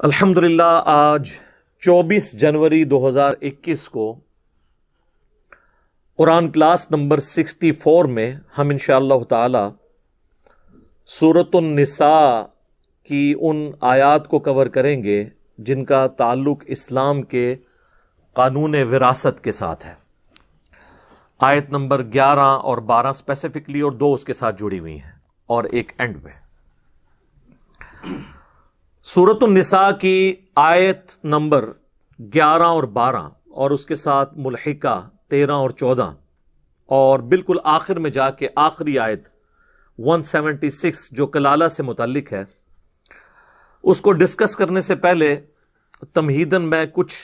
الحمدللہ آج 24 جنوری 2021 کو قرآن کلاس نمبر 64 میں ہم انشاءاللہ تعالی سورۃ النساء کی ان آیات کو کور کریں گے جن کا تعلق اسلام کے قانون وراثت کے ساتھ ہے۔ آیت نمبر 11 اور 12 اسپیسیفکلی اور 2 اس کے ساتھ جڑی ہوئی ہیں اور ایک اینڈ میں۔ سورۃ النساء کی آیت نمبر 11 اور 12 اور اس کے ساتھ ملحقہ 13 اور 14 اور بالکل آخر میں جا کے آخری آیت 176 جو کلالہ سے متعلق ہے، اس کو ڈسکس کرنے سے پہلے تمہیداً میں کچھ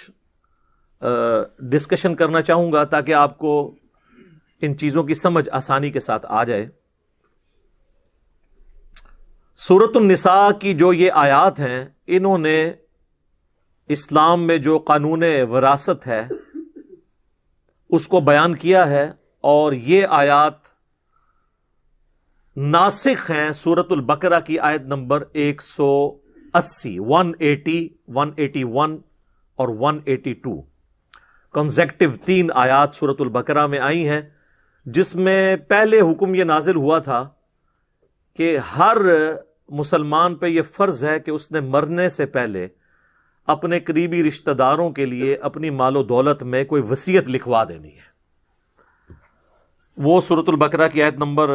ڈسکشن کرنا چاہوں گا تاکہ آپ کو ان چیزوں کی سمجھ آسانی کے ساتھ آ جائے۔ سورۃ النساء کی جو یہ آیات ہیں، انہوں نے اسلام میں جو قانون وراثت ہے اس کو بیان کیا ہے، اور یہ آیات ناسخ ہیں سورۃ البقرہ کی آیت نمبر 180، 180، 181 اور 182 کنزیکٹیو 3 آیات سورۃ البقرہ میں آئی ہیں، جس میں پہلے حکم یہ نازل ہوا تھا کہ ہر مسلمان پہ یہ فرض ہے کہ اس نے مرنے سے پہلے اپنے قریبی رشتہ داروں کے لیے اپنی مال و دولت میں کوئی وصیت لکھوا دینی ہے۔ وہ سورۃ البقرہ کی آیت نمبر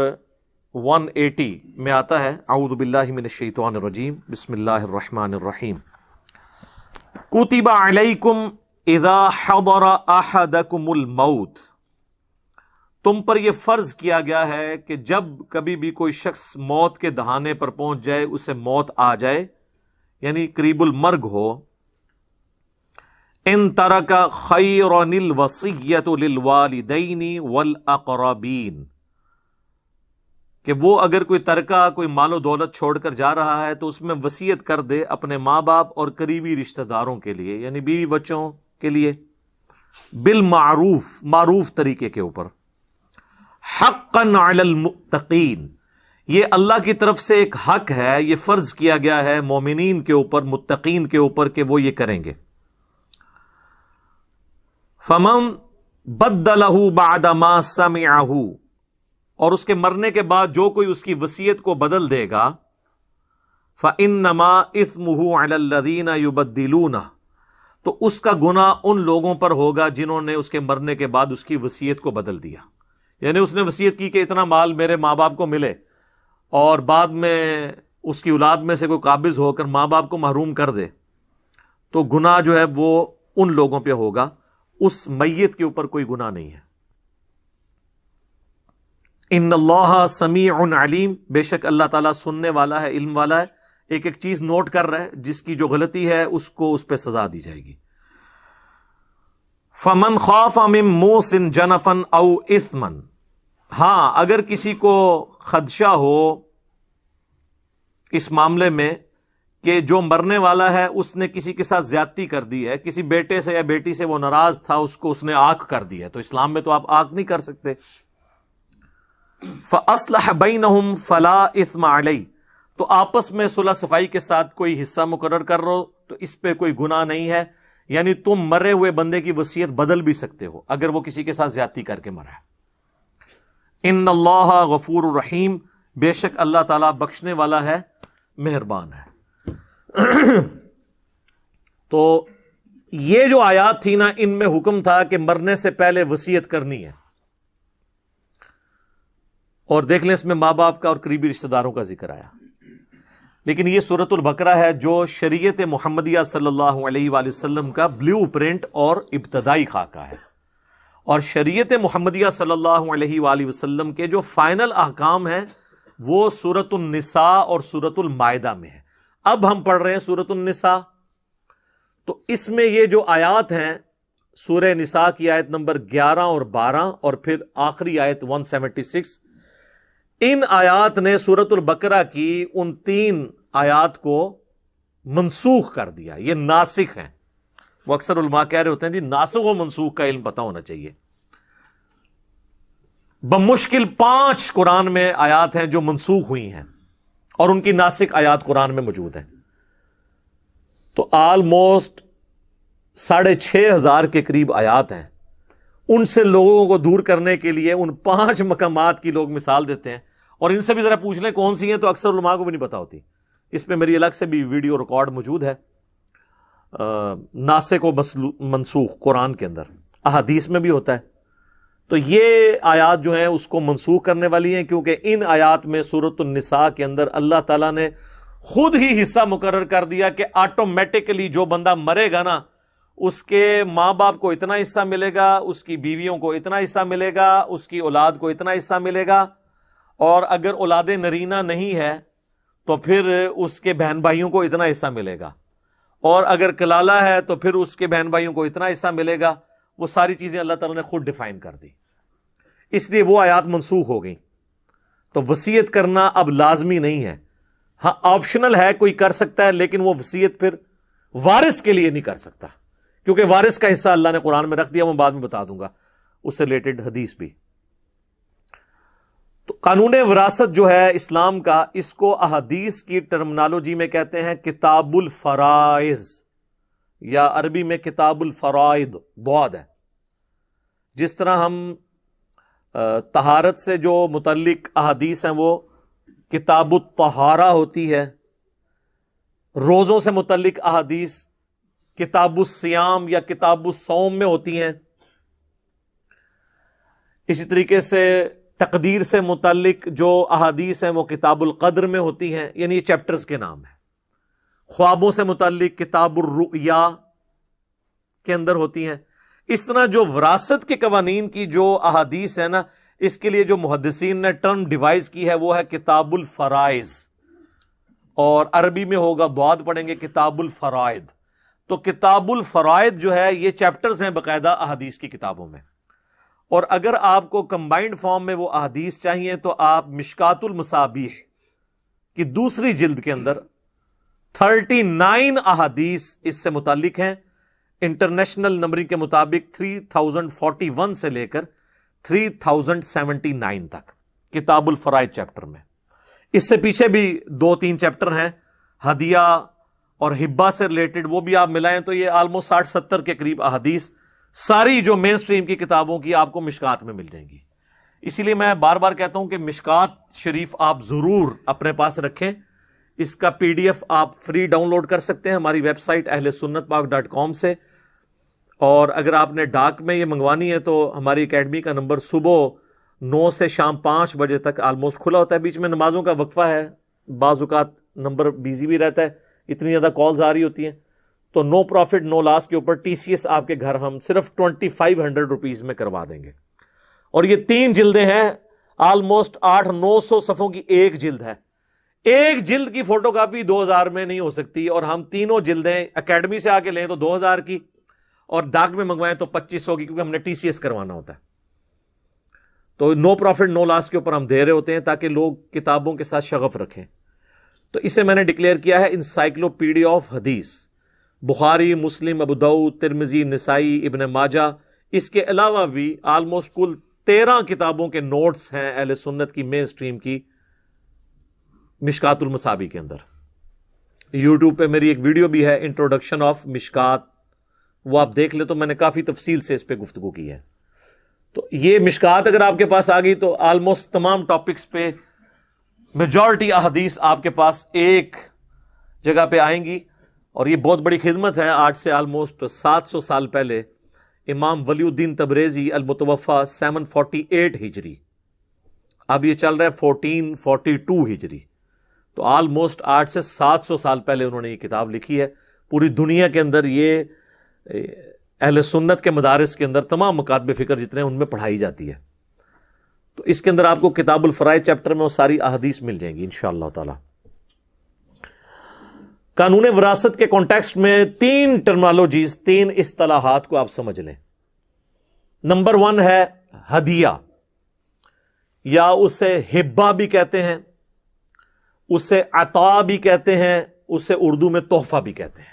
180 میں آتا ہے، اعوذ باللہ من الشیطان الرجیم، بسم اللہ الرحمن الرحیم، کتب علیکم اذا حضر احدکم الموت، تم پر یہ فرض کیا گیا ہے کہ جب کبھی بھی کوئی شخص موت کے دہانے پر پہنچ جائے، اسے موت آ جائے، یعنی قریب المرگ ہو، ان ترک خیرا الوصیۃ للوالدین والاقربین، کہ وہ اگر کوئی ترکہ کوئی مال و دولت چھوڑ کر جا رہا ہے تو اس میں وصیت کر دے اپنے ماں باپ اور قریبی رشتہ داروں کے لیے، یعنی بیوی بچوں کے لیے، بالمعروف، معروف طریقے کے اوپر، حقا علی المتقین، یہ اللہ کی طرف سے ایک حق ہے، یہ فرض کیا گیا ہے مومنین کے اوپر، متقین کے اوپر کہ وہ یہ کریں گے۔ فمن بدلہ بعد ما سمعہ، اور اس کے مرنے کے بعد جو کوئی اس کی وصیت کو بدل دے گا، فإنما اثمہ علی الذین یبدلونہ، تو اس کا گناہ ان لوگوں پر ہوگا جنہوں نے اس کے مرنے کے بعد اس کی وصیت کو بدل دیا، یعنی اس نے وصیت کی کہ اتنا مال میرے ماں باپ کو ملے، اور بعد میں اس کی اولاد میں سے کوئی قابض ہو کر ماں باپ کو محروم کر دے، تو گناہ جو ہے وہ ان لوگوں پہ ہوگا، اس میت کے اوپر کوئی گناہ نہیں ہے۔ ان اللہ سمیع علیم، بے شک اللہ تعالیٰ سننے والا ہے، علم والا ہے، ایک ایک چیز نوٹ کر رہا ہے، جس کی جو غلطی ہے اس کو اس پہ سزا دی جائے گی۔ فمن خاف من موص جنفا او اثما، ہاں اگر کسی کو خدشہ ہو اس معاملے میں کہ جو مرنے والا ہے اس نے کسی کے ساتھ زیادتی کر دی ہے، کسی بیٹے سے یا بیٹی سے وہ ناراض تھا، اس کو اس نے آنکھ کر دی ہے، تو اسلام میں تو آپ آنکھ نہیں کر سکتے، فَأَصْلَحَ بَيْنَهُمْ فَلَا إِثْمَ عَلَيْهِ، تو آپس میں صلح صفائی کے ساتھ کوئی حصہ مقرر کر رہو تو اس پہ کوئی گناہ نہیں ہے، یعنی تم مرے ہوئے بندے کی وصیت بدل بھی سکتے ہو اگر وہ کسی کے ساتھ زیادتی کر کے مرا ہے۔ ان اللہ غفور الرحیم، بے شک اللہ تعالیٰ بخشنے والا ہے، مہربان ہے۔ تو یہ جو آیات تھی نا، ان میں حکم تھا کہ مرنے سے پہلے وصیت کرنی ہے، اور دیکھ لیں اس میں ماں باپ کا اور قریبی رشتہ داروں کا ذکر آیا، لیکن یہ سورۃ البقرہ ہے جو شریعت محمدیہ صلی اللہ علیہ وآلہ وسلم کا بلیو پرنٹ اور ابتدائی خاکہ ہے، اور شریعت محمدیہ صلی اللہ علیہ وآلہ وسلم کے جو فائنل احکام ہیں وہ سورۃ النساء اور سورۃ المائدہ میں ہے۔ اب ہم پڑھ رہے ہیں سورۃ النساء، تو اس میں یہ جو آیات ہیں، سورہ نساء کی آیت نمبر 11 اور 12 اور پھر آخری آیت 176، ان آیات نے سورۃ البقرہ کی ان 3 آیات کو منسوخ کر دیا، یہ ناسخ ہیں۔ وہ اکثر علماء کہہ رہے ہوتے ہیں جی ناسخ و منسوخ کا علم پتہ ہونا چاہیے۔ بمشکل 5 قرآن میں آیات ہیں جو منسوخ ہوئی ہیں، اور ان کی ناسخ آیات قرآن میں موجود ہیں۔ تو آلموسٹ 6,500 کے قریب آیات ہیں. ان سے لوگوں کو دور کرنے کے لیے ان 5 مقامات کی لوگ مثال دیتے ہیں, اور ان سے بھی ذرا پوچھ لیں کون سی ہیں, تو اکثر علماء کو بھی نہیں پتا ہوتی. اس پہ میری الگ سے بھی ویڈیو ریکارڈ موجود ہے, ناسخ و منسوخ قرآن کے اندر, احادیث میں بھی ہوتا ہے. تو یہ آیات جو ہیں اس کو منسوخ کرنے والی ہیں, کیونکہ ان آیات میں سورۃ النساء کے اندر اللہ تعالیٰ نے خود ہی حصہ مقرر کر دیا کہ آٹومیٹکلی جو بندہ مرے گا نا, اس کے ماں باپ کو اتنا حصہ ملے گا, اس کی بیویوں کو اتنا حصہ ملے گا, اس کی اولاد کو اتنا حصہ ملے گا, اور اگر اولاد نرینہ نہیں ہے تو پھر اس کے بہن بھائیوں کو اتنا حصہ ملے گا, اور اگر کلالہ ہے تو پھر اس کے بہن بھائیوں کو اتنا حصہ ملے گا. وہ ساری چیزیں اللہ تعالیٰ نے خود ڈیفائن کر دی, اس لیے وہ آیات منسوخ ہو گئی. تو وصیت کرنا اب لازمی نہیں ہے, ہاں آپشنل ہے, کوئی کر سکتا ہے, لیکن وہ وصیت پھر وارث کے لیے نہیں کر سکتا, کیونکہ وارث کا حصہ اللہ نے قرآن میں رکھ دیا. میں بعد میں بتا دوں گا اس سے ریلیٹڈ حدیث بھی. تو قانون وراثت جو ہے اسلام کا, اس کو احادیث کی ٹرمنالوجی میں کہتے ہیں کتاب الفرائض, یا عربی میں کتاب الفرائض بعد ہے. جس طرح ہم طہارت سے جو متعلق احادیث ہیں وہ کتاب الطہارہ ہوتی ہے, روزوں سے متعلق احادیث کتاب الصیام یا کتاب الصوم میں ہوتی ہیں. اسی طریقے سے تقدیر سے متعلق جو احادیث ہیں وہ کتاب القدر میں ہوتی ہیں, یعنی یہ چیپٹرز کے نام ہیں. خوابوں سے متعلق کتاب الرؤیا کے اندر ہوتی ہیں. اس طرح جو وراثت کے قوانین کی جو احادیث ہے نا, اس کے لیے جو محدثین نے ٹرم ڈیوائز کی ہے وہ ہے کتاب الفرائض, اور عربی میں ہوگا ضاد پڑھیں گے کتاب الفرائض. تو کتاب الفرائض جو ہے یہ چیپٹرز ہیں باقاعدہ احادیث کی کتابوں میں. اور اگر آپ کو کمبائنڈ فارم میں وہ احادیث چاہیے تو آپ مشکات المصابیح کی دوسری جلد کے اندر 39 احادیث اس سے متعلق ہیں. انٹرنیشنل نمبرنگ کے مطابق 3041 سے لے کر 3079 تک کتاب الفرائض چیپٹر میں. اس سے پیچھے بھی 2-3 چیپٹر ہیں ہدیہ اور ہبہ سے ریلیٹڈ, وہ بھی آپ ملائیں تو یہ آلموسٹ 60-70 کے قریب احادیث ساری جو مین سٹریم کی کتابوں کی آپ کو مشکات میں مل جائیں گی. اسی لیے میں بار بار کہتا ہوں کہ مشکات شریف آپ ضرور اپنے پاس رکھیں. اس کا PDF آپ فری ڈاؤن لوڈ کر سکتے ہیں ہماری ویب سائٹ ahlsunnatpak.com سے, اور اگر آپ نے ڈاک میں یہ منگوانی ہے تو ہماری اکیڈمی کا نمبر صبح 9 سے شام 5 بجے تک آلموسٹ کھلا ہوتا ہے. بیچ میں نمازوں کا وقفہ ہے, بعض اوقات نمبر بیزی بھی رہتا ہے, اتنی زیادہ کالز آ رہی ہوتی ہیں. تو نو پروفٹ نو لاس کے اوپر TCS آپ کے گھر ہم صرف 2500 روپیز میں کروا دیں گے. اور یہ 3 جلدیں ہیں, آلموسٹ 800-900 صفحوں کی ایک جلد ہے. ایک جلد کی فوٹو کاپی 2000 میں نہیں ہو سکتی, اور ہم تینوں جلدیں اکیڈمی سے آ کے لیں تو 2000 کی, اور ڈاک میں منگوائیں تو 2500 کی, کیونکہ ہم نے TCS کروانا ہوتا ہے. تو نو پروفٹ نو لاس کے اوپر ہم دے رہے ہوتے ہیں تاکہ لوگ کتابوں کے ساتھ شغف رکھیں. تو اسے میں نے ڈکلیئر کیا ہے انسائکلوپیڈیا آف حدیث, بخاری, مسلم, ابو داؤد, ترمذی, نسائی, ابن ماجہ. اس کے علاوہ بھی آلموسٹ کل 13 کتابوں کے نوٹس ہیں اہل سنت کی مین سٹریم کی مشکات المصابیح کے اندر. یوٹیوب پہ میری ایک ویڈیو بھی ہے انٹروڈکشن آف مشکات, وہ آپ دیکھ لیں تو میں نے کافی تفصیل سے اس پہ گفتگو کی ہے. تو یہ مشکات اگر آپ کے پاس آ گئی تو آلموسٹ تمام ٹاپکس پہ میجورٹی احادیث آپ کے پاس ایک جگہ پہ آئیں گی. اور یہ بہت بڑی خدمت ہے. آج سے آلموسٹ 700 سال پہلے امام ولی الدین تبریزی المتوفا 748 ہجری, اب یہ چل رہا ہے 1442 ہجری, تو آلموسٹ 8 سے 700 سال پہلے انہوں نے یہ کتاب لکھی ہے. پوری دنیا کے اندر یہ اہل سنت کے مدارس کے اندر تمام مکاتب فکر جتنے ان میں پڑھائی جاتی ہے. تو اس کے اندر آپ کو کتاب الفرائض چیپٹر میں وہ ساری احادیث مل جائیں گی انشاءاللہ تعالی. قانون وراثت کے کانٹیکسٹ میں 3 ٹرمنالوجیز, 3 اصطلاحات کو آپ سمجھ لیں. نمبر 1 ہے ہدیہ, یا اسے ہبہ بھی کہتے ہیں, اسے عطا بھی کہتے ہیں, اسے اردو میں تحفہ بھی کہتے ہیں.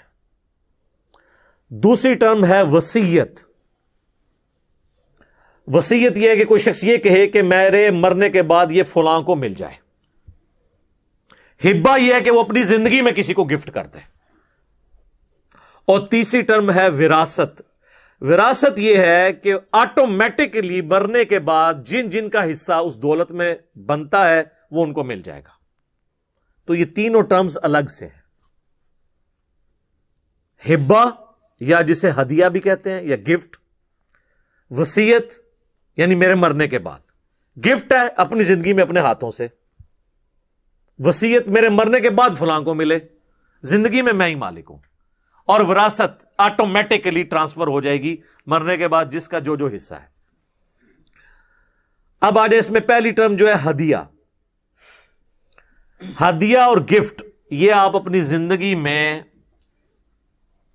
دوسری ٹرم ہے وصیت. وصیت یہ ہے کہ کوئی شخص یہ کہے کہ میرے مرنے کے بعد یہ فلاں کو مل جائے. ہبہ یہ ہے کہ وہ اپنی زندگی میں کسی کو گفٹ کرتے ہیں. اور تیسری ٹرم ہے وراثت. وراثت یہ ہے کہ آٹومیٹکلی مرنے کے بعد جن جن کا حصہ اس دولت میں بنتا ہے وہ ان کو مل جائے گا. تو یہ تینوں ٹرمز الگ سے ہیں. ہبہ یا جسے ہدیہ بھی کہتے ہیں یا گفٹ. وصیت یعنی میرے مرنے کے بعد. گفٹ ہے اپنی زندگی میں اپنے ہاتھوں سے. وصیت میرے مرنے کے بعد فلاں کو ملے, زندگی میں ہی مالک ہوں. اور وراثت آٹومیٹکلی ٹرانسفر ہو جائے گی مرنے کے بعد جس کا جو حصہ ہے. اب آج اس میں پہلی ٹرم جو ہے ہدیہ. ہدیہ اور گفٹ یہ آپ اپنی زندگی میں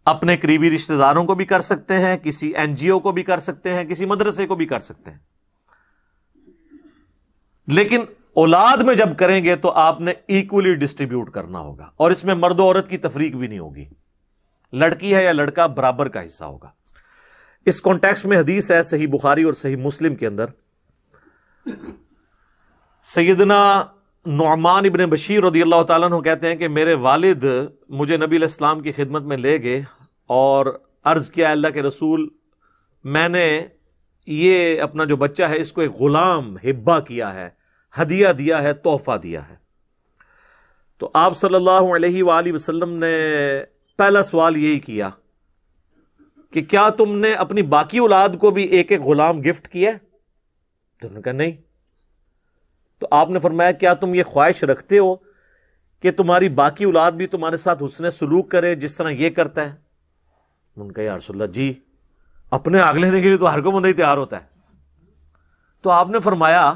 اپنے قریبی رشتہ داروں کو بھی کر سکتے ہیں, کسی این جی او کو بھی کر سکتے ہیں, کسی مدرسے کو بھی کر سکتے ہیں. لیکن اولاد میں جب کریں گے تو آپ نے ایکولی ڈسٹریبیوٹ کرنا ہوگا, اور اس میں مرد و عورت کی تفریق بھی نہیں ہوگی. لڑکی ہے یا لڑکا برابر کا حصہ ہوگا. اس کانٹیکسٹ میں حدیث ہے صحیح بخاری اور صحیح مسلم کے اندر, سیدنا نعمان ابن بشیر رضی اللہ تعالیٰ عنہ کہتے ہیں کہ میرے والد مجھے نبی علیہ السلام کی خدمت میں لے گئے اور عرض کیا اللہ کے رسول, میں نے یہ اپنا جو بچہ ہے اس کو ایک غلام ہبہ کیا ہے, ہدیہ دیا ہے, تحفہ دیا ہے. تو آپ صلی اللہ علیہ وآلہ وسلم نے پہلا سوال یہی کیا کہ کیا تم نے اپنی باقی اولاد کو بھی ایک ایک غلام گفٹ کیا ہے؟ تو انہوں نے کہا نہیں. تو آپ نے فرمایا کیا تم یہ خواہش رکھتے ہو کہ تمہاری باقی اولاد بھی تمہارے ساتھ حسن سلوک کرے جس طرح یہ کرتا ہے؟ ان کا یا رسول اللہ جی, اپنے آگ لینے کے لیے تو ہر کوئی بندہ ہی تیار ہوتا ہے. تو آپ نے فرمایا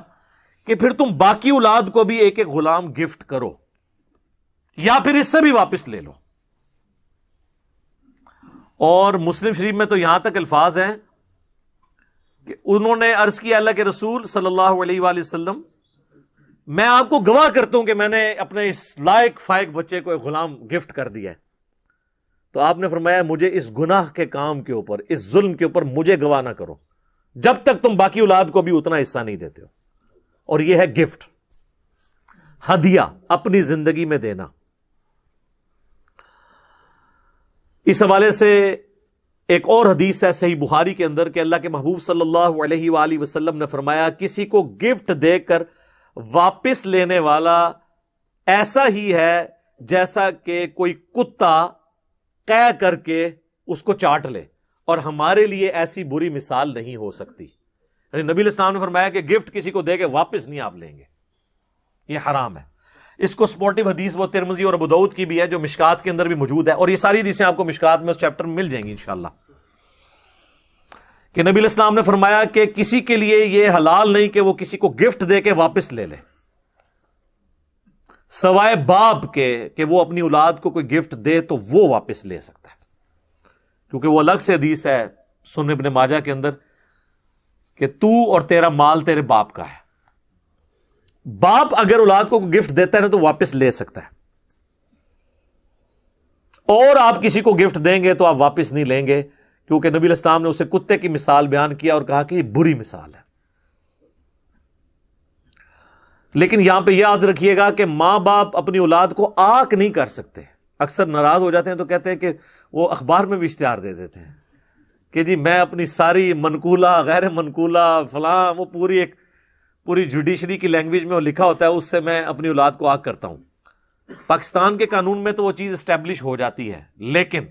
کہ پھر تم باقی اولاد کو بھی ایک ایک غلام گفٹ کرو یا پھر اس سے بھی واپس لے لو. اور مسلم شریف میں تو یہاں تک الفاظ ہیں کہ انہوں نے عرض کیا اللہ کے رسول صلی اللہ علیہ وآلہ وسلم, میں آپ کو گواہ کرتا ہوں کہ میں نے اپنے اس لائق فائق بچے کو ایک غلام گفٹ کر دیا ہے. تو آپ نے فرمایا مجھے اس گناہ کے کام کے اوپر, اس ظلم کے اوپر مجھے گواہ نہ کرو جب تک تم باقی اولاد کو بھی اتنا حصہ نہیں دیتے ہو. اور یہ ہے گفٹ, ہدیہ, اپنی زندگی میں دینا. اس حوالے سے ایک اور حدیث ہے صحیح بخاری کے اندر کہ اللہ کے محبوب صلی اللہ علیہ وآلہ وسلم نے فرمایا کسی کو گفٹ دے کر واپس لینے والا ایسا ہی ہے جیسا کہ کوئی کتا قے کر کے اس کو چاٹ لے, اور ہمارے لیے ایسی بری مثال نہیں ہو سکتی. یعنی نبی علیہ السلام نے فرمایا کہ گفٹ کسی کو دے کے واپس نہیں آپ لیں گے, یہ حرام ہے. اس کو سپورٹیو حدیث وہ ترمذی اور ابو داؤد کی بھی ہے جو مشکات کے اندر بھی موجود ہے, اور یہ ساری حدیثیں آپ کو مشکات میں اس چیپٹر میں مل جائیں گی انشاءاللہ. کہ نبی علیہ السلام نے فرمایا کہ کسی کے لیے یہ حلال نہیں کہ وہ کسی کو گفٹ دے کے واپس لے لے, سوائے باپ کے کہ وہ اپنی اولاد کو کوئی گفٹ دے تو وہ واپس لے سکتا ہے, کیونکہ وہ الگ سے حدیث ہے سنن ابن ماجہ کے اندر کہ تو اور تیرا مال تیرے باپ کا ہے. باپ اگر اولاد کو گفٹ دیتا ہے نا تو واپس لے سکتا ہے, اور آپ کسی کو گفٹ دیں گے تو آپ واپس نہیں لیں گے, کیونکہ نبی علیہ السلام نے اسے کتے کی مثال بیان کیا اور کہا کہ یہ بری مثال ہے. لیکن یہاں پہ یاد رکھیے گا کہ ماں باپ اپنی اولاد کو آنکھ نہیں کر سکتے. اکثر ناراض ہو جاتے ہیں تو کہتے ہیں کہ وہ اخبار میں بھی اشتہار دے دیتے ہیں کہ جی میں اپنی ساری منقولہ غیر منقولہ فلاں, وہ پوری جوڈیشری کی لینگویج میں وہ لکھا ہوتا ہے, اس سے میں اپنی اولاد کو آگ کرتا ہوں. پاکستان کے قانون میں تو وہ چیز اسٹیبلش ہو جاتی ہے, لیکن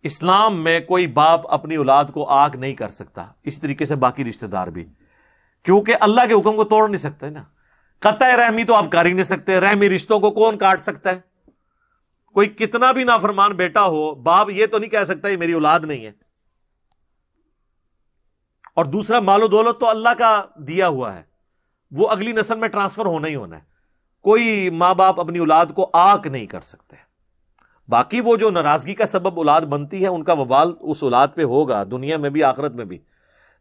اسلام میں کوئی باپ اپنی اولاد کو آگ نہیں کر سکتا, اس طریقے سے باقی رشتہ دار بھی, کیونکہ اللہ کے حکم کو توڑ نہیں سکتے نا. قطع رحمی تو آپ کر ہی نہیں سکتے, رحمی رشتوں کو کون کاٹ سکتا ہے؟ کوئی کتنا بھی نافرمان بیٹا ہو, باپ یہ تو نہیں کہہ سکتا یہ میری اولاد نہیں ہے. اور دوسرا مال و دولت تو اللہ کا دیا ہوا ہے, وہ اگلی نسل میں ٹرانسفر ہونا ہی ہونا ہے. کوئی ماں باپ اپنی اولاد کو آنکھ نہیں کر سکتے. باقی وہ جو ناراضگی کا سبب اولاد بنتی ہے ان کا وبال اس اولاد پہ ہوگا, دنیا میں بھی آخرت میں بھی,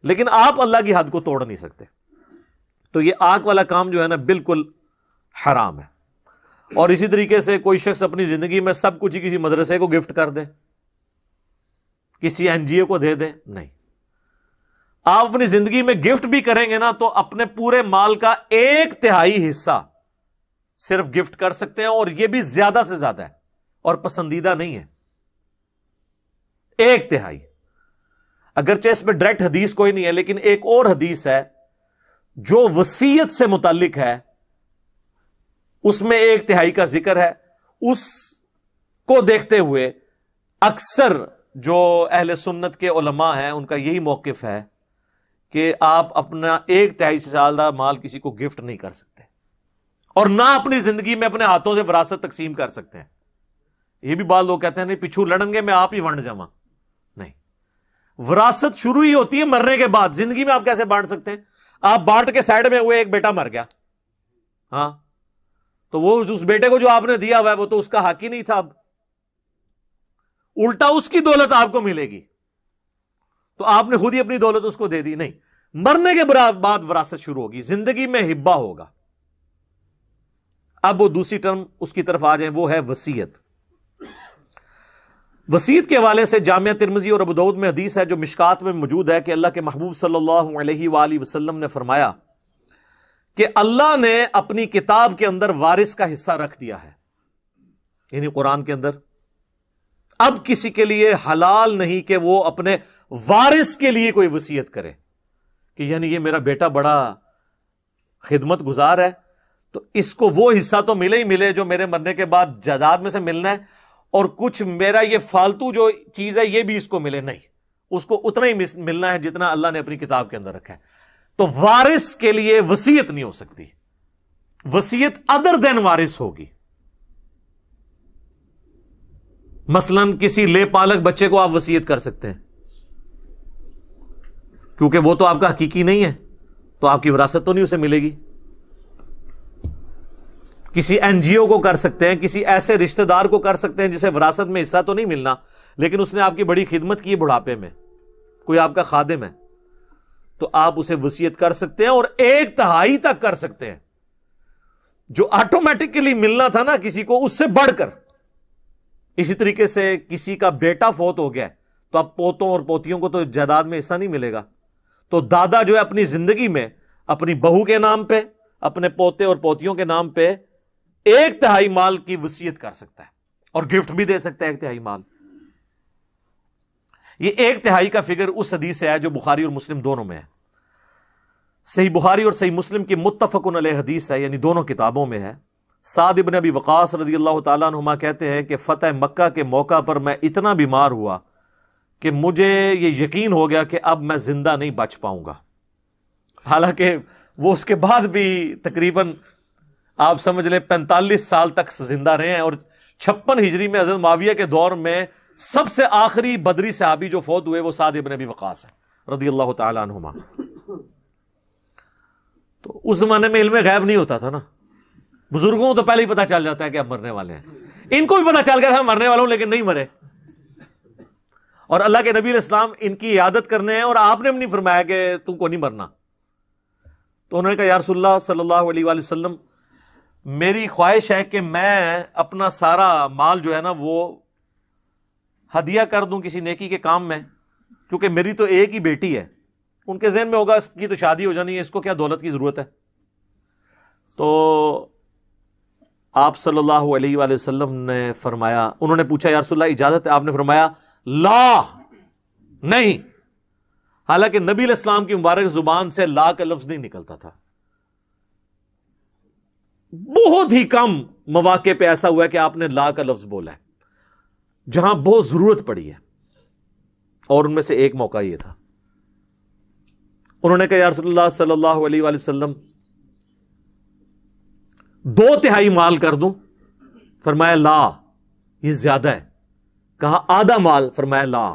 لیکن آپ اللہ کی حد کو توڑ نہیں سکتے. تو یہ آنکھ والا کام جو ہے نا بالکل حرام ہے. اور اسی طریقے سے کوئی شخص اپنی زندگی میں سب کچھ ہی کسی مدرسے کو گفٹ کر دے, کسی این جی او کو دے دے, نہیں. آپ اپنی زندگی میں گفٹ بھی کریں گے نا تو اپنے پورے مال کا 1/3 حصہ صرف گفٹ کر سکتے ہیں, اور یہ بھی زیادہ سے زیادہ ہے اور پسندیدہ نہیں ہے. ایک تہائی. اگرچہ اس میں ڈائریکٹ حدیث کوئی نہیں ہے، لیکن ایک اور حدیث ہے جو وصیت سے متعلق ہے، اس میں ایک تہائی کا ذکر ہے. اس کو دیکھتے ہوئے اکثر جو اہل سنت کے علماء ہیں ان کا یہی موقف ہے کہ آپ اپنا ایک تہائی سے زیادہ مال کسی کو گفٹ نہیں کر سکتے، اور نہ اپنی زندگی میں اپنے ہاتھوں سے وراثت تقسیم کر سکتے ہیں. یہ بھی بعض لوگ کہتے ہیں نہیں پچھو لڑیں گے میں آپ ہی ونڈ جاواں. نہیں، وراثت شروع ہی ہوتی ہے مرنے کے بعد. زندگی میں آپ کیسے بانٹ سکتے ہیں؟ آپ بانٹ کے سائڈ میں ہوئے، ایک بیٹا مر گیا، ہاں تو وہ اس بیٹے کو جو آپ نے دیا ہوا ہے وہ تو اس کا حق ہی نہیں تھا، اب الٹا اس کی دولت آپ کو ملے گی، تو آپ نے خود ہی اپنی دولت اس کو دے دی. نہیں، مرنے کے بعد وراثت شروع ہوگی، زندگی میں ہبہ ہوگا. اب وہ دوسری ٹرم اس کی طرف آ جائیں، وہ ہے وصیت. وصیت کے حوالے سے جامعہ ترمذی اور ابو داؤد میں حدیث ہے جو مشکات میں موجود ہے کہ اللہ کے محبوب صلی اللہ علیہ وآلہ وسلم نے فرمایا کہ اللہ نے اپنی کتاب کے اندر وارث کا حصہ رکھ دیا ہے، یعنی قرآن کے اندر. اب کسی کے لیے حلال نہیں کہ وہ اپنے وارث کے لیے کوئی وصیت کرے کہ یعنی یہ میرا بیٹا بڑا خدمت گزار ہے تو اس کو وہ حصہ تو ملے ہی ملے جو میرے مرنے کے بعد جائیداد میں سے ملنا ہے، اور کچھ میرا یہ فالتو جو چیز ہے یہ بھی اس کو ملے. نہیں، اس کو اتنا ہی ملنا ہے جتنا اللہ نے اپنی کتاب کے اندر رکھا ہے. تو وارث کے لیے وصیت نہیں ہو سکتی، وصیت ادر دین وارث ہوگی. مثلا کسی لے پالک بچے کو آپ وصیت کر سکتے ہیں کیونکہ وہ تو آپ کا حقیقی نہیں ہے، تو آپ کی وراثت تو نہیں اسے ملے گی. کسی این جی او کو کر سکتے ہیں، کسی ایسے رشتہ دار کو کر سکتے ہیں جسے وراثت میں حصہ تو نہیں ملنا لیکن اس نے آپ کی بڑی خدمت کی بڑھاپے میں، کوئی آپ کا خادم ہے، تو آپ اسے وصیت کر سکتے ہیں اور ایک تہائی تک کر سکتے ہیں. جو آٹومیٹکلی ملنا تھا نا کسی کو، اس سے بڑھ کر. اسی طریقے سے کسی کا بیٹا فوت ہو گیا تو اب پوتوں اور پوتیوں کو تو جائیداد میں حصہ نہیں ملے گا، تو دادا جو ہے اپنی زندگی میں اپنی بہو کے نام پہ، اپنے پوتے اور پوتیوں کے نام پہ ایک تہائی مال کی وصیت کر سکتا ہے اور گفٹ بھی دے سکتا ہے ایک تہائی مال. یہ ایک تہائی کا فگر اس حدیث سے ہے جو بخاری اور مسلم دونوں میں ہے. صحیح بخاری اور صحیح مسلم کی متفق علیہ حدیث ہے، یعنی دونوں کتابوں میں ہے. سعد ابن ابی وقاص رضی اللہ تعالیٰ عنہما کہتے ہیں کہ فتح مکہ کے موقع پر میں اتنا بیمار ہوا کہ مجھے یہ یقین ہو گیا کہ اب میں زندہ نہیں بچ پاؤں گا. حالانکہ وہ اس کے بعد بھی تقریباً آپ سمجھ لیں 45 سال تک زندہ رہے ہیں، اور 56 ہجری میں حضرت معاویہ کے دور میں سب سے آخری بدری صحابی جو فوت ہوئے وہ سعد ابن ابی وقاص ہے رضی اللہ تعالیٰ عنہما. تو اس زمانے میں علم غیب نہیں ہوتا تھا نا، بزرگوں کو تو پہلے ہی پتا چل جاتا ہے کہ اب مرنے والے ہیں. ان کو بھی پتا چل گیا تھا مرنے والوں لیکن نہیں مرے، اور اللہ کے نبی علیہ السلام ان کی عیادت کرنے ہیں اور آپ نے بھی نہیں فرمایا کہ تم کو نہیں مرنا. تو انہوں نے کہا یا رسول اللہ صلی اللہ علیہ وآلہ وسلم میری خواہش ہے کہ میں اپنا سارا مال جو ہے نا وہ ہدیہ کر دوں کسی نیکی کے کام میں، کیونکہ میری تو ایک ہی بیٹی ہے. ان کے ذہن میں ہوگا اس کی تو شادی ہو جانی ہے، اس کو کیا دولت کی ضرورت ہے. تو آپ صلی اللہ علیہ وآلہ وسلم نے فرمایا، انہوں نے پوچھا یا رسول اللہ اجازت ہے؟ آپ نے فرمایا لا، نہیں. حالانکہ نبی علیہ السلام کی مبارک زبان سے لا کا لفظ نہیں نکلتا تھا. بہت ہی کم مواقع پہ ایسا ہوا ہے کہ آپ نے لا کا لفظ بولا ہے جہاں بہت ضرورت پڑی ہے، اور ان میں سے ایک موقع یہ تھا. انہوں نے کہا یا رسول اللہ صلی اللہ علیہ وآلہ وسلم 2/3 مال کر دوں؟ فرمایا لا، یہ زیادہ ہے. کہا آدھا مال؟ فرمایا لا.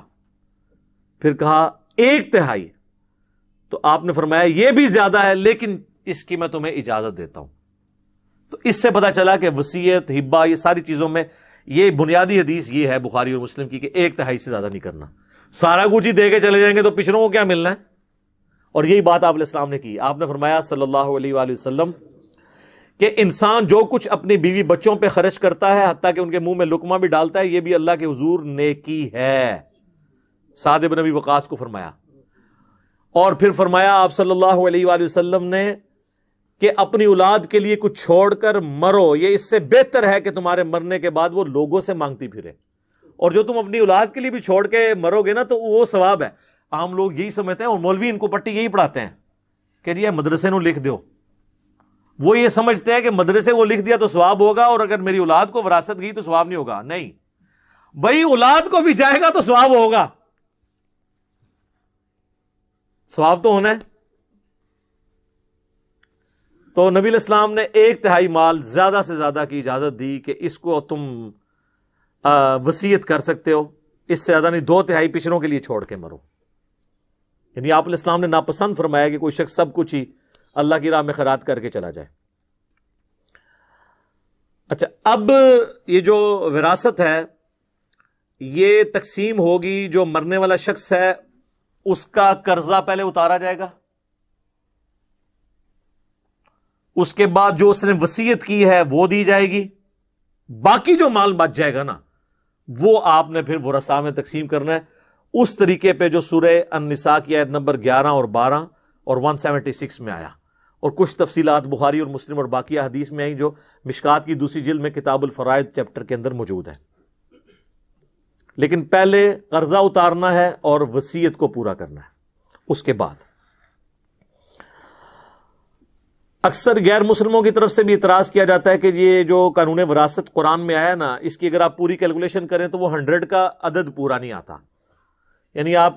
پھر کہا 1/3. تو آپ نے فرمایا یہ بھی زیادہ ہے لیکن اس کی میں تمہیں اجازت دیتا ہوں. تو اس سے پتا چلا کہ وصیت، ہبہ، یہ ساری چیزوں میں یہ بنیادی حدیث یہ ہے بخاری اور مسلم کی کہ 1/3 سے زیادہ نہیں کرنا. سارا کچھ ہی دے کے چلے جائیں گے تو پچھڑوں کو کیا ملنا ہے. اور یہی بات آپ علیہ السلام نے کی. آپ نے فرمایا صلی اللہ علیہ وآلہ وسلم کہ انسان جو کچھ اپنی بیوی بچوں پہ خرچ کرتا ہے حتیٰ کہ ان کے منہ میں لقمہ بھی ڈالتا ہے، یہ بھی اللہ کے حضور نیکی ہے. سعد بن ابی وقاص کو فرمایا. اور پھر فرمایا آپ صلی اللہ علیہ وآلہ وسلم نے کہ اپنی اولاد کے لیے کچھ چھوڑ کر مرو، یہ اس سے بہتر ہے کہ تمہارے مرنے کے بعد وہ لوگوں سے مانگتی پھرے. اور جو تم اپنی اولاد کے لیے بھی چھوڑ کے مرو گے نا تو وہ ثواب ہے. عام لوگ یہی سمجھتے ہیں اور مولوی ان کو پٹی یہی پڑھاتے ہیں کہ یہ مدرسے نو لکھ دو. وہ یہ سمجھتے ہیں کہ مدرسے کو لکھ دیا تو ثواب ہوگا اور اگر میری اولاد کو وراثت گئی تو ثواب نہیں ہوگا. نہیں بھائی، اولاد کو بھی جائے گا تو ثواب ہوگا، ثواب تو ہونا ہے. تو نبی علیہ السلام نے 1/3 مال زیادہ سے زیادہ کی اجازت دی کہ اس کو تم وصیت کر سکتے ہو، اس سے زیادہ نہیں. 2/3 پچھڑوں کے لیے چھوڑ کے مرو. یعنی آپ علیہ السلام نے ناپسند فرمایا کہ کوئی شخص سب کچھ ہی اللہ کی راہ میں خیرات کر کے چلا جائے. اچھا، اب یہ جو وراثت ہے یہ تقسیم ہوگی. جو مرنے والا شخص ہے اس کا قرضہ پہلے اتارا جائے گا، اس کے بعد جو اس نے وصیت کی ہے وہ دی جائے گی. باقی جو مال بچ جائے گا نا وہ آپ نے پھر ورثاء میں تقسیم کرنا ہے اس طریقے پہ جو سورہ النساء کی آیت نمبر 11 اور 12 اور 176 میں آیا. اور کچھ تفصیلات بخاری اور مسلم اور باقی حدیث میں آئی جو مشکات کی دوسری جلد میں کتاب الفرائض چیپٹر کے اندر موجود ہے. لیکن پہلے قرضہ اتارنا ہے اور وصیت کو پورا کرنا ہے. اس کے بعد اکثر غیر مسلموں کی طرف سے بھی اعتراض کیا جاتا ہے کہ یہ جو قانون وراثت قرآن میں آیا نا، اس کی اگر آپ پوری کیلکولیشن کریں تو وہ 100 کا عدد پورا نہیں آتا. یعنی آپ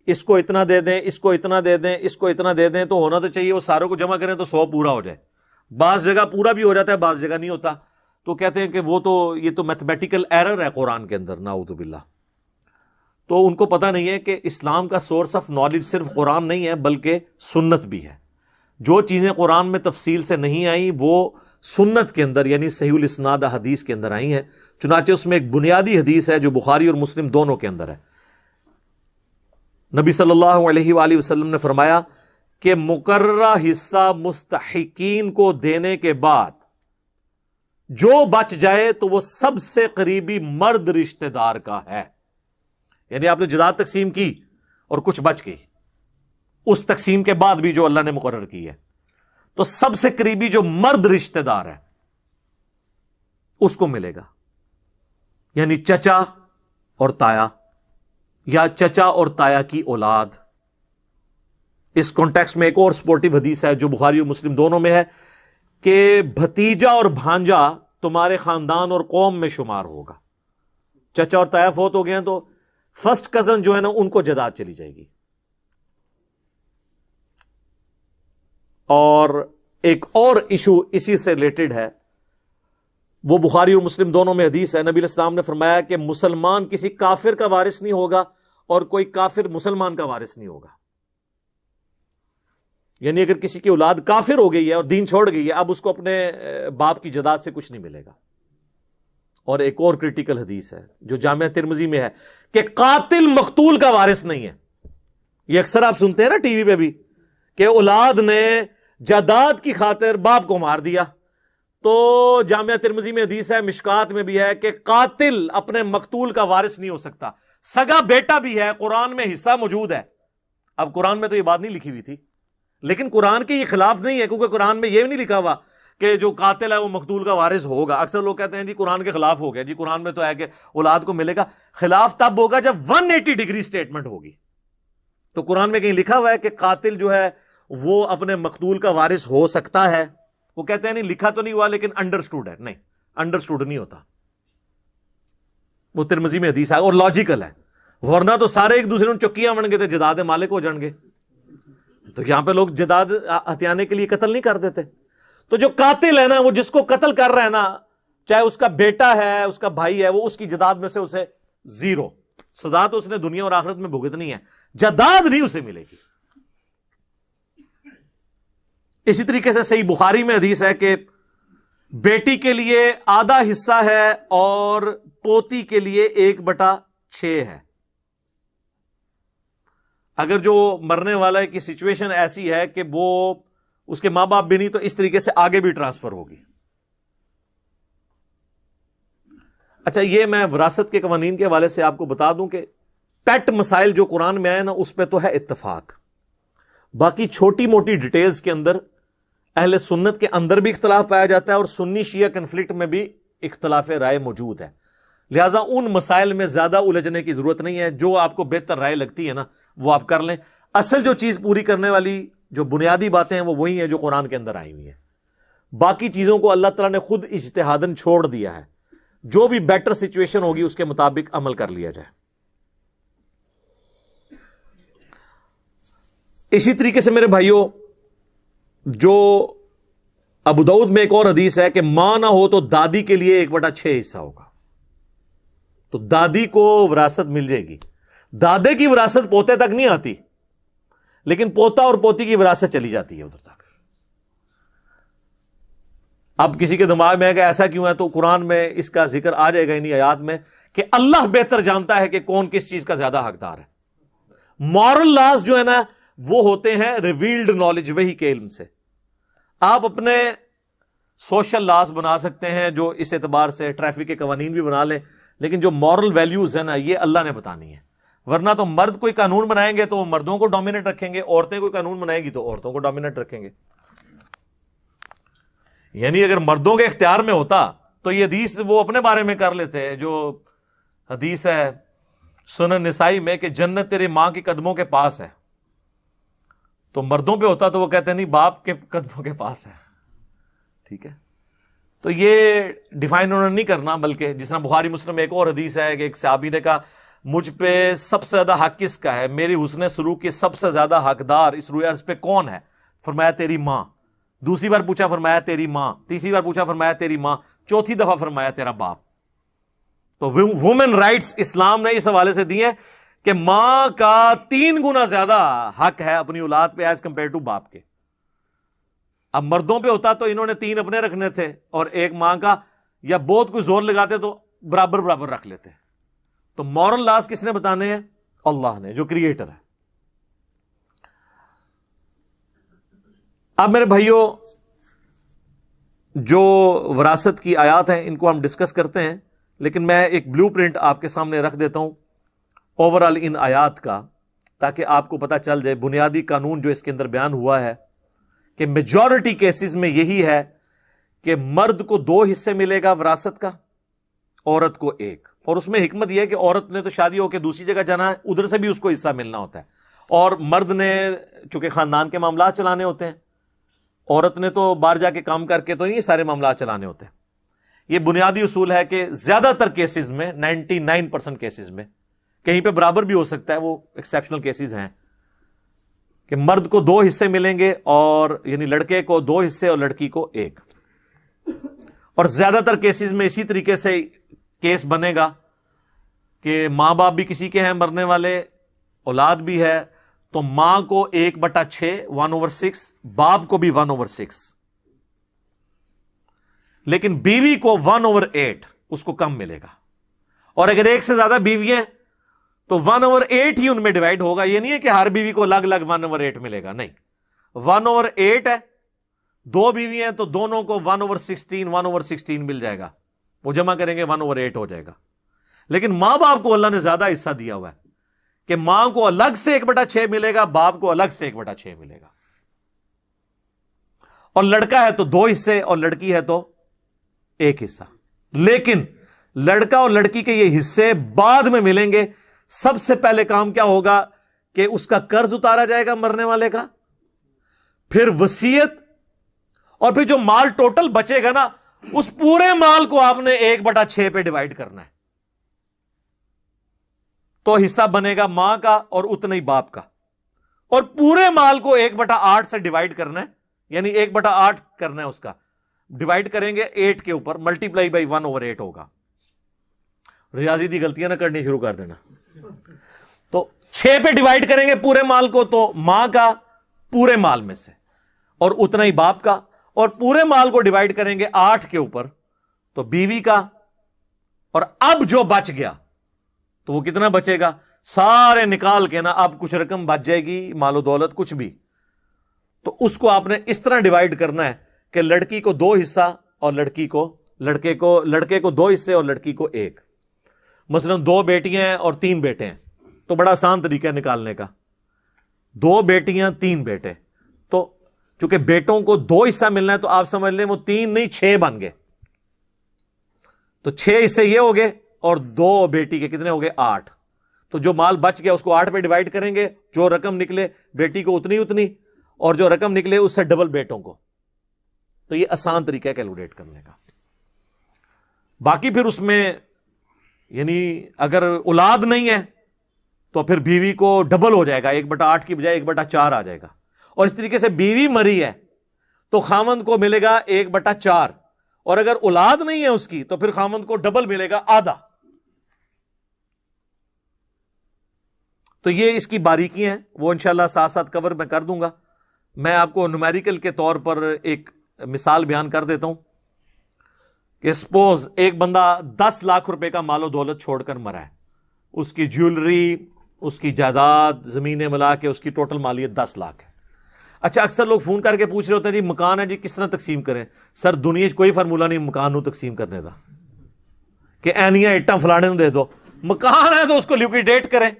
اس کو اتنا دے دیں، اس کو اتنا دے دیں، اس کو اتنا دے دیں، تو ہونا تو چاہیے وہ ساروں کو جمع کریں تو 100 پورا ہو جائے. بعض جگہ پورا بھی ہو جاتا ہے، بعض جگہ نہیں ہوتا. تو کہتے ہیں کہ وہ تو یہ تو میتھمیٹیکل ایرر ہے قرآن کے اندر، نعوذ باللہ. تو ان کو پتہ نہیں ہے کہ اسلام کا سورس آف نالج صرف قرآن نہیں ہے بلکہ سنت بھی ہے. جو چیزیں قرآن میں تفصیل سے نہیں آئیں وہ سنت کے اندر یعنی صحیح الاسناد حدیث کے اندر آئی ہیں. چنانچہ اس میں ایک بنیادی حدیث ہے جو بخاری اور مسلم دونوں کے اندر ہے. نبی صلی اللہ علیہ وآلہ وسلم نے فرمایا کہ مقررہ حصہ مستحقین کو دینے کے بعد جو بچ جائے تو وہ سب سے قریبی مرد رشتہ دار کا ہے. یعنی آپ نے جائیداد تقسیم کی اور کچھ بچ گئی، اس تقسیم کے بعد بھی جو اللہ نے مقرر کی ہے تو سب سے قریبی جو مرد رشتہ دار ہے اس کو ملے گا. یعنی چچا اور تایا یا چچا اور تایا کی اولاد. اس کانٹیکسٹ میں ایک اور سپورٹیو حدیث ہے جو بخاری اور مسلم دونوں میں ہے کہ بھتیجا اور بھانجا تمہارے خاندان اور قوم میں شمار ہوگا. چچا اور تایا فوت ہو گئے ہیں تو فرسٹ کزن جو ہے نا ان کو جائیداد چلی جائے گی. اور ایک اور ایشو اسی سے ریلیٹڈ ہے، وہ بخاری اور مسلم دونوں میں حدیث ہے. نبی علیہ السلام نے فرمایا کہ مسلمان کسی کافر کا وارث نہیں ہوگا اور کوئی کافر مسلمان کا وارث نہیں ہوگا. یعنی اگر کسی کی اولاد کافر ہو گئی ہے اور دین چھوڑ گئی ہے، اب اس کو اپنے باپ کی جائیداد سے کچھ نہیں ملے گا. اور ایک اور کریٹیکل حدیث ہے جو جامعہ ترمذی میں ہے کہ قاتل مقتول کا وارث نہیں ہے. یہ اکثر آپ سنتے ہیں نا ٹی وی پہ بھی کہ اولاد نے جائیداد کی خاطر باپ کو مار دیا. تو جامعہ ترمذی میں حدیث ہے، مشکات میں بھی ہے کہ قاتل اپنے مقتول کا وارث نہیں ہو سکتا. سگا بیٹا بھی ہے، قرآن میں حصہ موجود ہے. اب قرآن میں تو یہ بات نہیں لکھی ہوئی تھی لیکن قرآن کے یہ خلاف نہیں ہے کیونکہ قرآن میں یہ بھی نہیں لکھا ہوا کہ جو قاتل ہے وہ مقتول کا وارث ہوگا. اکثر لوگ کہتے ہیں جی قرآن کے خلاف ہو گیا، جی قرآن میں تو ہے کہ اولاد کو ملے گا. خلاف تب ہوگا جب 180 ڈگری سٹیٹمنٹ ہوگی. تو قرآن میں کہیں لکھا ہوا ہے کہ قاتل جو ہے وہ اپنے مقتول کا وارث ہو سکتا ہے. وہ کہتے ہیں نہیں لکھا تو نہیں ہوا لیکن انڈرسٹوڈ ہے. نہیں، انڈرسٹوڈ نہیں ہوتا. وہ ترمذی میں حدیث ہے اور لاجیکل ہے، ورنہ تو سارے ایک دوسرے کو چکیاں بن گئے تھے، جداد مالک ہو جان گے. تو یہاں پہ لوگ جداد ہتھیانے کے لیے قتل نہیں کر دیتے. تو جو قاتل ہے نا، وہ جس کو قتل کر رہا ہے نا، چاہے اس کا بیٹا ہے، اس کا بھائی ہے، وہ اس کی جداد میں سے اسے 0 سزا تو اس نے دنیا اور آخرت میں بھگتنی ہے، جداد نہیں اسے ملے گی. اسی طریقے سے صحیح بخاری میں حدیث ہے کہ بیٹی کے لیے آدھا حصہ ہے اور پوتی کے لیے 1/6 ہے. اگر جو مرنے والے کی سچویشن ایسی ہے کہ وہ اس کے ماں باپ بھی نہیں تو اس طریقے سے آگے بھی ٹرانسفر ہوگی. اچھا، یہ میں وراثت کے قوانین کے حوالے سے آپ کو بتا دوں کہ پیٹ مسائل جو قرآن میں آئے نا اس پہ تو ہے اتفاق. باقی چھوٹی موٹی ڈیٹیلز کے اندر اہل سنت کے اندر بھی اختلاف پایا جاتا ہے اور سنی شیعہ کنفلکٹ میں بھی اختلاف رائے موجود ہے. لہٰذا ان مسائل میں زیادہ الجھنے کی ضرورت نہیں ہے. جو آپ کو بہتر رائے لگتی ہے نا وہ آپ کر لیں. اصل جو چیز پوری کرنے والی جو بنیادی باتیں ہیں وہ وہی ہیں جو قرآن کے اندر آئی ہوئی ہیں. باقی چیزوں کو اللہ تعالیٰ نے خود اجتہاداً چھوڑ دیا ہے. جو بھی بیٹر سچویشن ہوگی اس کے مطابق عمل کر لیا جائے. اسی طریقے سے میرے بھائیوں جو ابو داؤد میں ایک اور حدیث ہے کہ ماں نہ ہو تو دادی کے لیے 1/6 حصہ ہوگا. تو دادی کو وراثت مل جائے گی. دادے کی وراثت پوتے تک نہیں آتی لیکن پوتا اور پوتی کی وراثت چلی جاتی ہے ادھر تک. اب کسی کے دماغ میں ہے کہ ایسا کیوں ہے, تو قرآن میں اس کا ذکر آ جائے گا انہی آیات میں کہ اللہ بہتر جانتا ہے کہ کون کس چیز کا زیادہ حقدار ہے. مورل لاز جو ہے نا وہ ہوتے ہیں ریویلڈ نالج, وہی کے علم سے. آپ اپنے سوشل لاز بنا سکتے ہیں جو اس اعتبار سے ٹریفک کے قوانین بھی بنا لیں, لیکن جو مورل ویلیوز ہیں نا یہ اللہ نے بتانی ہے. ورنہ تو مرد کوئی قانون بنائیں گے تو وہ مردوں کو ڈومینیٹ رکھیں گے, عورتیں کوئی قانون بنائیں گی تو عورتوں کو ڈومینیٹ رکھیں گے. یعنی اگر مردوں کے اختیار میں ہوتا تو یہ حدیث وہ اپنے بارے میں کر لیتے. جو حدیث ہے سنن نسائی میں کہ جنت تیرے ماں کے قدموں کے پاس ہے, تو مردوں پہ ہوتا تو وہ کہتے ہیں نہیں باپ کے قدموں کے پاس ہے. ٹھیک ہے, تو یہ ڈیفائن انہوں نے نہیں کرنا, بلکہ جس طرح بخاری مسلم میں ایک اور حدیث ہے کہ ایک صحابی نے کہا مجھ پہ سب سے زیادہ حق کس کا ہے, میری حسن سلوک کی سب سے زیادہ حقدار اس روئے ارض پہ کون ہے؟ فرمایا تیری ماں. دوسری بار پوچھا فرمایا تیری ماں. تیسری بار پوچھا فرمایا تیری ماں. چوتھی دفعہ فرمایا تیرا باپ. تو وومن رائٹس اسلام نے اس حوالے سے دی ہیں کہ ماں کا 3 گنا زیادہ حق ہے اپنی اولاد پہ ایز کمپیئر ٹو باپ کے. اب مردوں پہ ہوتا تو انہوں نے 3 اپنے رکھنے تھے اور 1 ماں کا, یا بہت کوئی زور لگاتے تو برابر برابر رکھ لیتے. تو مورل لاز کس نے بتانے ہیں؟ اللہ نے, جو کریٹر ہے. اب میرے بھائیوں جو وراثت کی آیات ہیں ان کو ہم ڈسکس کرتے ہیں, لیکن میں ایک بلو پرنٹ آپ کے سامنے رکھ دیتا ہوں اوورال ان آیات کا, تاکہ آپ کو پتا چل جائے بنیادی قانون جو اس کے اندر بیان ہوا ہے کہ میجورٹی کیسز میں یہی ہے کہ مرد کو 2 حصے ملے گا وراثت کا, عورت کو 1. اور اس میں حکمت یہ ہے کہ عورت نے تو شادی ہو کے دوسری جگہ جانا ہے, ادھر سے بھی اس کو حصہ ملنا ہوتا ہے, اور مرد نے چونکہ خاندان کے معاملات چلانے ہوتے ہیں, عورت نے تو باہر جا کے کام کر کے تو نہیں سارے معاملات چلانے ہوتے ہیں. یہ بنیادی اصول ہے کہ زیادہ تر کیسز میں 99% کیسز میں, کہیں پہ برابر بھی ہو سکتا ہے, وہ ایکسیپشنل کیسز ہیں کہ مرد کو 2 حصے ملیں گے, اور یعنی لڑکے کو 2 حصے اور لڑکی کو 1. اور زیادہ تر کیسز میں اسی طریقے سے کیس بنے گا کہ ماں باپ بھی کسی کے ہیں مرنے والے, اولاد بھی ہے, تو ماں کو 1/6 1/6, باپ کو بھی 1/6, لیکن بیوی کو 1/8 اس کو کم ملے گا. اور اگر 1 سے زیادہ بیوی ہیں تو 1/8 ہی ان میں ڈیوائڈ ہوگا. یہ نہیں ہے کہ ہر بیوی کو الگ الگ 1/8 ملے گا, نہیں, 1/8 ہے. 2 بیوی ہیں تو دونوں کو 1/16 مل جائے گا, وہ جمع کریں گے 1/8 ہو جائے گا. لیکن ماں باپ کو اللہ نے زیادہ حصہ دیا ہوا ہے کہ ماں کو الگ سے 1/6 ملے گا, باپ کو الگ سے 1/6 ملے گا. اور لڑکا ہے تو 2 حصے اور لڑکی ہے تو 1 حصہ. لیکن لڑکا اور لڑکی کے یہ حصے بعد میں ملیں گے. سب سے پہلے کام کیا ہوگا کہ اس کا قرض اتارا جائے گا مرنے والے کا, پھر وصیت, اور پھر جو مال ٹوٹل بچے گا نا اس پورے مال کو آپ نے 1/6 پہ ڈیوائڈ کرنا ہے. تو حصہ بنے گا ماں کا اور اتنا ہی باپ کا, اور پورے مال کو 1/8 سے ڈیوائڈ کرنا ہے, یعنی 1/8 کرنا ہے اس کا, ڈیوائڈ کریں گے 8 کے اوپر, ملٹیپلائی بائی 1/8 ہوگا. ریاضی دی غلطیاں نہ کرنی شروع کر دینا. تو 6 پہ ڈیوائڈ کریں گے پورے مال کو, تو ماں کا پورے مال میں سے اور اتنا ہی باپ کا, اور پورے مال کو ڈیوائڈ کریں گے 8 کے اوپر تو بیوی کا, اور اب جو بچ گیا تو وہ کتنا بچے گا, سارے نکال کے نا اب کچھ رقم بچ جائے گی, مال و دولت کچھ بھی, تو اس کو آپ نے اس طرح ڈیوائڈ کرنا ہے کہ لڑکی کو 2 حصہ اور لڑکے کو 2 حصے اور لڑکی کو 1. مثلا 2 بیٹیاں ہیں اور 3 بیٹے ہیں تو بڑا آسان طریقہ ہے نکالنے کا, 2 بیٹیاں 3 بیٹے, تو چونکہ بیٹوں کو 2 حصہ ملنا ہے تو آپ سمجھ لیں وہ 3 نہیں 6 بن گئے, تو 6 حصے یہ ہو گئے اور 2 بیٹی کے کتنے ہو گئے 8. تو جو مال بچ گیا اس کو 8 پہ ڈیوائڈ کریں گے, جو رقم نکلے بیٹی کو اتنی اور جو رقم نکلے اس سے ڈبل بیٹوں کو. تو یہ آسان طریقہ ہے کیلکولیٹ کرنے کا. باقی پھر اس میں یعنی اگر اولاد نہیں ہے تو پھر بیوی کو ڈبل ہو جائے گا, 1/8 کی بجائے 1/4 آ جائے گا. اور اس طریقے سے بیوی مری ہے تو خاوند کو ملے گا 1/4, اور اگر اولاد نہیں ہے اس کی تو پھر خاوند کو ڈبل ملے گا, آدھا. تو یہ اس کی باریکی ہیں, وہ انشاءاللہ ساتھ ساتھ کور میں کر دوں گا. میں آپ کو نومیریکل کے طور پر ایک مثال بیان کر دیتا ہوں کہ سپوز ایک بندہ 10 لاکھ روپے کا مال و دولت چھوڑ کر مرا ہے. اس کی جیولری, اس کی جائیداد, زمینیں ملا کے اس کی ٹوٹل مالیت 10 لاکھ ہے. اچھا اکثر لوگ فون کر کے پوچھ رہے ہوتے ہیں جی مکان ہے جی کس طرح تقسیم کریں. سر دنیا کوئی فارمولہ نہیں مکان نو تقسیم کرنے دا کہ اینیاں اٹاں فلانے نو دے دو. مکان ہے تو اس کو لیکویڈیٹ کریں.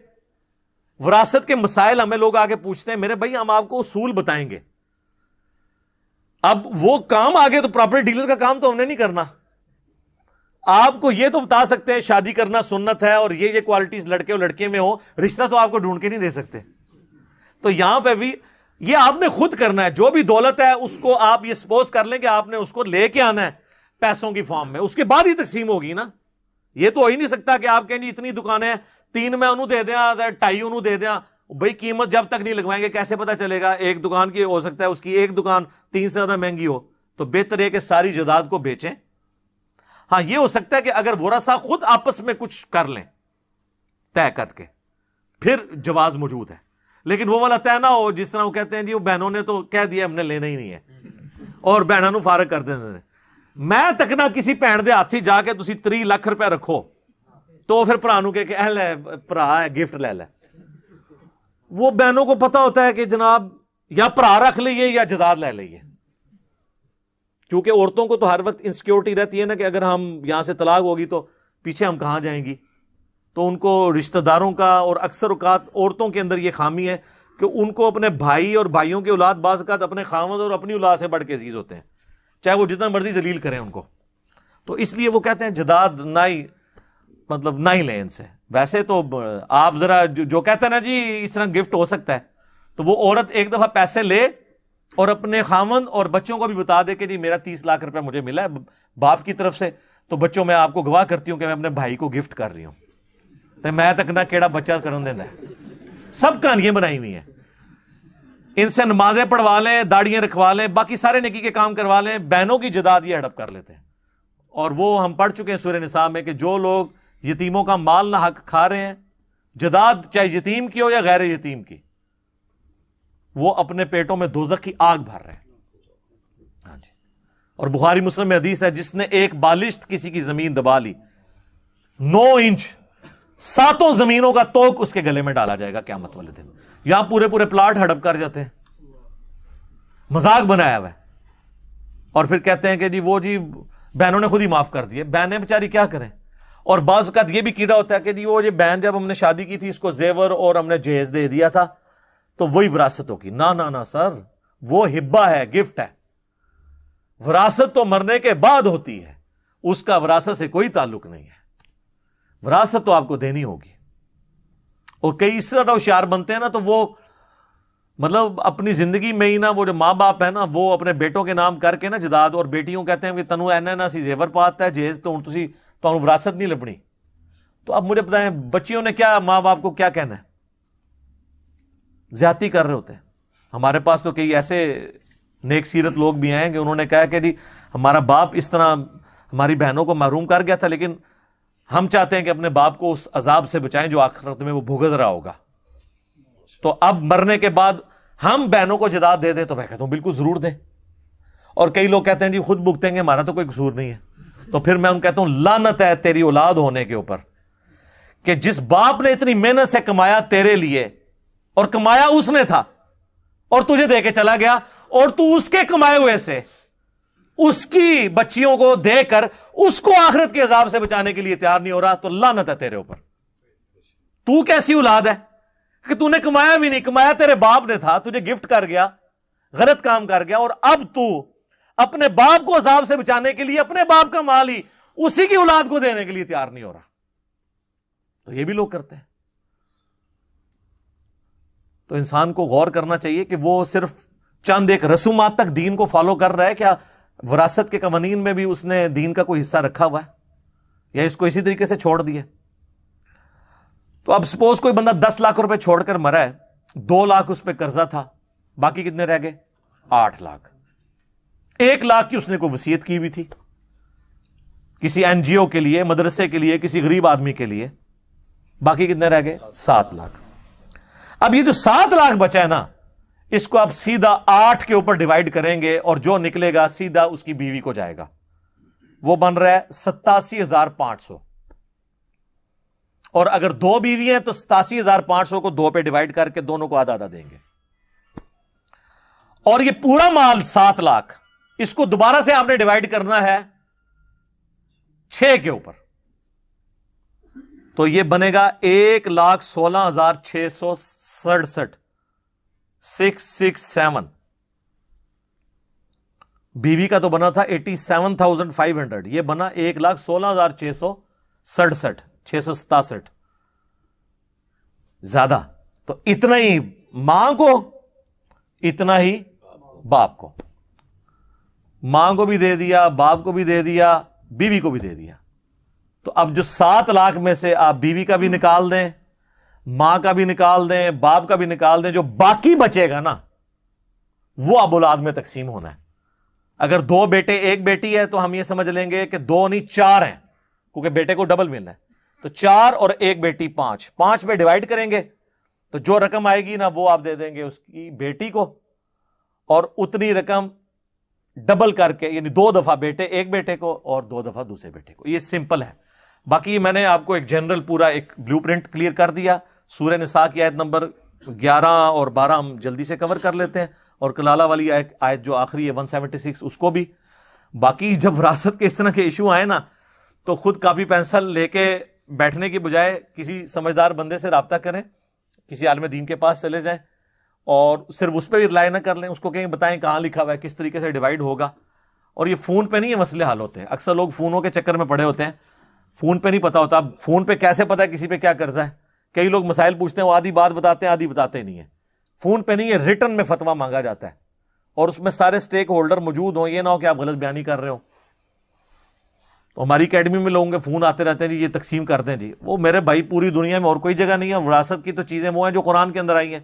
وراثت کے مسائل ہمیں لوگ آگے پوچھتے ہیں, میرے بھائی ہم آپ کو اصول بتائیں گے. اب وہ کام آگے تو پراپرٹی ڈیلر کا کام تو ہم نے نہیں کرنا. آپ کو یہ تو بتا سکتے ہیں شادی کرنا سنت ہے اور یہ کوالٹیز لڑکے اور لڑکے میں ہو, رشتہ تو آپ کو ڈھونڈ کے نہیں دے سکتے. تو یہاں پہ بھی یہ آپ نے خود کرنا ہے. جو بھی دولت ہے اس کو آپ یہ سپوز کر لیں کہ آپ نے اس کو لے کے آنا ہے پیسوں کی فارم میں, اس کے بعد ہی تقسیم ہوگی نا. یہ تو ہو ہی نہیں سکتا کہ آپ کہیں جی اتنی دکانیں 3 میں انہوں دے دیا 2.5 انہوں دے دیا. بھائی قیمت جب تک نہیں لگوائیں گے کیسے پتا چلے گا؟ ایک دکان کی ہو سکتا ہے اس کی ایک دکان 3 سے زیادہ مہنگی ہو, تو بہتر ہے کہ ساری جائیداد کو بیچیں. ہاں یہ ہو سکتا ہے کہ اگر ورثہ خود آپس میں کچھ کر لیں طے کر کے پھر جواز موجود ہے, لیکن وہ والا طے نہ ہو جس طرح وہ کہتے ہیں جی وہ بہنوں نے تو کہہ دیا ہم نے لینا ہی نہیں ہے اور بہنوں فارغ کر دیں. میں تک نہ کسی بھن دے ہاتھی جا کے تسی 3 لاکھ روپے رکھو تو پھر بھرا نو کہ اہل ہے بھرا ہے گفٹ لے لے. وہ بہنوں کو پتا ہوتا ہے کہ جناب یا بھرا رکھ لئیے یا جائیداد لے لئیے, کیونکہ عورتوں کو تو ہر وقت انسیکیورٹی رہتی ہے نا کہ اگر ہم یہاں سے طلاق ہوگی تو پیچھے ہم کہاں جائیں گی. تو ان کو رشتہ داروں کا, اور اکثر اوقات عورتوں کے اندر یہ خامی ہے کہ ان کو اپنے بھائی اور بھائیوں کی اولاد بعض اوقات اپنے خاوند اور اپنی اولاد سے بڑھ کے عزیز ہوتے ہیں, چاہے وہ جتنا مرضی ذلیل کریں ان کو. تو اس لیے وہ کہتے ہیں جائیداد نہ ہی مطلب نہ ہی لیں ان سے. ویسے تو آپ ذرا جو کہتے ہیں نا جی اس طرح گفٹ ہو سکتا ہے, تو وہ عورت ایک دفعہ پیسے لے اور اپنے خاوند اور بچوں کو بھی بتا دے کہ جی میرا 30 لاکھ روپے مجھے ملا ہے باپ کی طرف سے, تو بچوں میں آپ کو گواہ کرتی ہوں کہ میں اپنے بھائی کو گفٹ کر رہی ہوں. تو میں تک نہ کیڑا بچہ کرن دینا ہے. سب کہانیاں بنائی ہوئی ہیں. ان سے نمازیں پڑھوا لیں, داڑیاں رکھوا لیں, باقی سارے نیکی کے کام کروا لیں, بہنوں کی جائیداد یہ ہڑپ کر لیتے ہیں. اور وہ ہم پڑھ چکے ہیں سورہ نساء میں کہ جو لوگ یتیموں کا مال نہ حق کھا رہے ہیں, جائیداد چاہے یتیم کی ہو یا غیر یتیم کی, وہ اپنے پیٹوں میں دوزخ کی آگ بھر رہے ہیں. ہاں جی. اور بخاری مسلم میں حدیث ہے جس نے ایک بالشت کسی کی زمین دبا لی 9 انچ 7 زمینوں کا توق اس کے گلے میں ڈالا جائے گا قیامت والے دن. یہاں پورے پورے پلاٹ ہڑپ کر جاتے ہیں, مذاق بنایا ہوا ہے, اور پھر کہتے ہیں کہ جی وہ جی بہنوں نے خود ہی معاف کر دیے. بہنیں بیچاری کیا کریں؟ اور بعض اوقات یہ بھی کیڑا ہوتا ہے کہ جی وہ یہ بہن جب ہم نے شادی کی تھی اس کو زیور اور ہم نے جہیز دے دیا تھا تو وہی وراثت ہوگی. نہ سر, وہ ہبہ ہے, گفٹ ہے. وراثت تو مرنے کے بعد ہوتی ہے, اس کا وراثت سے کوئی تعلق نہیں ہے. وراثت تو آپ کو دینی ہوگی. اور کئی اس سے زیادہ ہوشیار بنتے ہیں نا, تو وہ مطلب اپنی زندگی میں ہی نا وہ جو ماں باپ ہے نا وہ اپنے بیٹوں کے نام کر کے نا جائیداد, اور بیٹیوں کہتے ہیں کہ تنو اینا سی زیور پاتا ہے جہیز تو تسی تو وراثت نہیں لبنی. تو اب مجھے بتائیں بچیوں نے کیا ماں باپ کو کیا کہنا ہے؟ زیادتی کر رہے ہوتے ہیں. ہمارے پاس تو کئی ایسے نیک سیرت لوگ بھی آئے کہ انہوں نے کہا کہ جی ہمارا باپ اس طرح ہماری بہنوں کو محروم کر گیا تھا, لیکن ہم چاہتے ہیں کہ اپنے باپ کو اس عذاب سے بچائیں جو آخرت میں وہ بھگت رہا ہوگا. تو اب مرنے کے بعد ہم بہنوں کو جائیداد دے دیں, تو میں کہتا ہوں بالکل ضرور دیں. اور کئی لوگ کہتے ہیں جی خود بھگتیں گے, ہمارا تو کوئی قصور نہیں ہے. تو پھر میں ان کہتا ہوں لعنت ہے تیری اولاد ہونے کے اوپر کہ جس باپ نے اتنی محنت سے کمایا تیرے لیے, اور کمایا اس نے تھا اور تجھے دے کے چلا گیا, اور تو اس کے کمائے ہوئے سے اس کی بچیوں کو دے کر اس کو آخرت کے عذاب سے بچانے کے لیے تیار نہیں ہو رہا, تو لعنت ہے تیرے اوپر. تو کیسی اولاد ہے کہ تو نے کمایا بھی نہیں, کمایا تیرے باپ نے تھا, تجھے گفٹ کر گیا, غلط کام کر گیا, اور اب تو اپنے باپ کو عذاب سے بچانے کے لیے اپنے باپ کا مال ہی اسی کی اولاد کو دینے کے لیے تیار نہیں ہو رہا. تو یہ بھی لوگ کرتے ہیں. تو انسان کو غور کرنا چاہیے کہ وہ صرف چند ایک رسومات تک دین کو فالو کر رہا ہے، کیا وراثت کے قوانین میں بھی اس نے دین کا کوئی حصہ رکھا ہوا ہے، یا اس کو اسی طریقے سے چھوڑ دیا. تو اب سپوز کوئی بندہ 10 لاکھ روپے چھوڑ کر مرا ہے، 2 لاکھ اس پہ قرضہ تھا، باقی کتنے رہ گئے؟ 8 لاکھ. 1 لاکھ کی اس نے کوئی وصیت کی ہوئی تھی کسی این جی او کے لیے، مدرسے کے لیے، کسی غریب آدمی کے لیے. باقی کتنے رہ گئے؟ 7 لاکھ. اب یہ جو 7 لاکھ بچا ہے نا، اس کو آپ سیدھا 8 کے اوپر ڈیوائڈ کریں گے اور جو نکلے گا سیدھا اس کی بیوی کو جائے گا. وہ بن رہا ہے 87,500. اور اگر 2 بیوی ہیں تو 87,500 کو 2 پہ ڈیوائڈ کر کے دونوں کو آدھا آدھا دیں گے. اور یہ پورا مال 7 لاکھ، اس کو دوبارہ سے آپ نے ڈیوائڈ کرنا ہے 6 کے اوپر. تو یہ بنے گا 1,16,667. 667. بیوی کا تو بنا تھا 87,500، یہ بنا 1,16,667. 667 زیادہ. تو اتنا ہی ماں کو، اتنا ہی باپ کو. ماں کو بھی دے دیا، باپ کو بھی دے دیا، بیوی کو بھی دے دیا. تو اب جو 7 لاکھ میں سے آپ بیوی کا بھی نکال دیں، ماں کا بھی نکال دیں، باپ کا بھی نکال دیں، جو باقی بچے گا نا وہ اب اولاد میں تقسیم ہونا ہے. اگر 2 بیٹے 1 بیٹی ہے تو ہم یہ سمجھ لیں گے کہ 2 نہیں 4 ہیں، کیونکہ بیٹے کو ڈبل ملنا ہے. تو 4 اور 1 بیٹی 5. 5 پہ ڈیوائڈ کریں گے تو جو رقم آئے گی نا وہ آپ دے دیں گے اس کی بیٹی کو، اور اتنی رقم ڈبل کر کے، یعنی 2 دفعہ بیٹے 1 بیٹے کو اور 2 دفعہ دوسرے بیٹے کو. یہ سمپل ہے. باقی میں نے آپ کو ایک جنرل پورا ایک بلیو پرنٹ کلیئر کر دیا. سورہ نساء کی آیت نمبر 11 اور 12 ہم جلدی سے کور کر لیتے ہیں، اور کلالہ والی آیت جو آخری ہے 176 اس کو بھی. باقی جب وراثت کے اس طرح کے ایشو آئے نا تو خود کاپی پینسل لے کے بیٹھنے کی بجائے کسی سمجھدار بندے سے رابطہ کریں، کسی عالم دین کے پاس چلے جائیں اور صرف اس پہ بھی رلائے نہ کر لیں. اس کو کہیں بتائیں کہاں لکھا ہوا ہے، کس طریقے سے ڈیوائڈ ہوگا. اور یہ فون پہ نہیں یہ مسئلے حل ہوتے ہیں. اکثر لوگ فونوں کے چکر میں پڑے ہوتے ہیں، فون پہ نہیں پتا ہوتا. اب فون پہ کیسے پتا ہے کسی پہ کیا قرضہ ہے؟ کئی لوگ مسائل پوچھتے ہیں، وہ آدھی بات بتاتے ہیں، آدھی بتاتے نہیں ہیں. فون پہ نہیں ہے، ریٹن میں فتویٰ مانگا جاتا ہے، اور اس میں سارے سٹیک ہولڈر موجود ہوں. یہ نہ ہو کہ آپ غلط بیانی کر رہے ہو. تو ہماری اکیڈمی میں لوگوں کے فون آتے رہتے ہیں، جی یہ تقسیم کر دیں. جی وہ میرے بھائی پوری دنیا میں اور کوئی جگہ نہیں ہے. وراثت کی تو چیزیں وہ ہیں جو قرآن کے اندر آئی ہیں،